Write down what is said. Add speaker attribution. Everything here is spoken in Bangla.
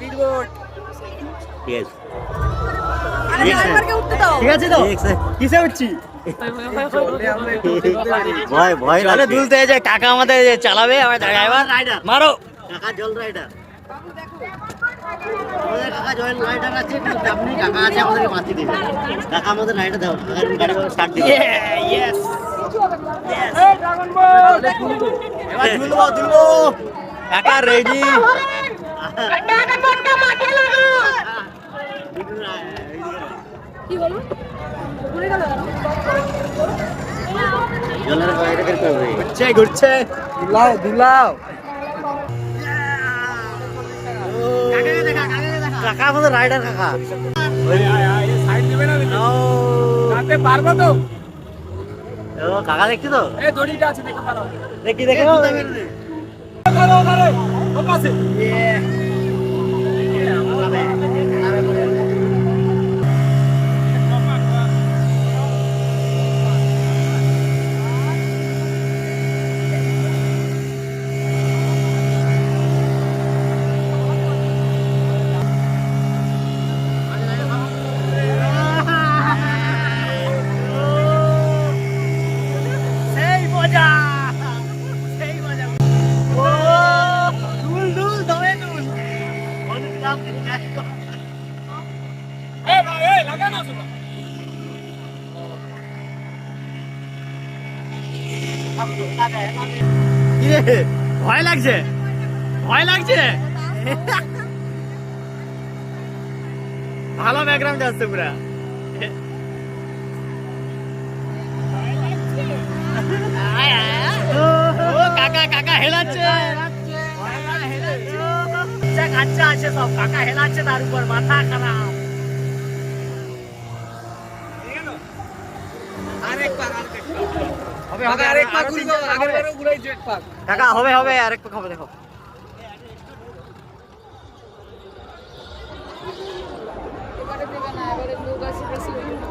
Speaker 1: স্পিডবোট।
Speaker 2: ঠিক আছে
Speaker 1: ঠিক আছে তো কিসে উঠছি?
Speaker 2: ভয় ভয়
Speaker 1: চলে
Speaker 2: লাগছে।
Speaker 1: দুলতে যে কাকা আমাদের চালাবে, আমার ড্রাইভার মারো।
Speaker 2: কাকা জল রাইডার, আমাদের কাকা জল রাইডার আছে, কিন্তু আপনি কাকা আছে আমাদেরকে মাছি দিবে। কাকা আমাদের রাইডার দাও, কাকা গাড়ি স্টার্ট দিবে।
Speaker 1: ইয়েস এবার দুলবো দুলবো। কাকা রেডি।
Speaker 3: কি বলো ঘুরে গেল
Speaker 2: জলের বাইরে বের করবে।
Speaker 1: ঘুরছে ঘুরছে, দুলাও দুলাও।
Speaker 2: কাকা আমাদের রাইডার কাকা।
Speaker 1: সাইড দিবে না যাতে পারবো তো।
Speaker 2: ও কাকা দেখছি তো,
Speaker 1: এই দড়িটা আছে দেখতে পারো।
Speaker 2: দেখি দেখি।
Speaker 1: ওখানে ওখানে ও পাশে। সেই মজা, সেই মজা। ও দুল দুল দমে দুল। এ ভাই এ লাগা না শুনো। কিরে ভয় লাগছে, ভয় লাগছে। ভালো ব্যাকগ্রাউন্ড যাচ্ছে পুরা। ও কাকা কাকা হেলাচ্ছে, কাচ্চা আছে সব, কাকা হেলাচ্ছে তার উপর, মাথা খারাপ। হবে হবে আরেক পাক ঘুরবো, আগেরবারও ঘুরাইছি এক পাক। কাকা হবে হবে আরেক পাক হবে, দেখো।
Speaker 3: এবারে দেবে না, এবারে লোক আছে বেশি দেবে না।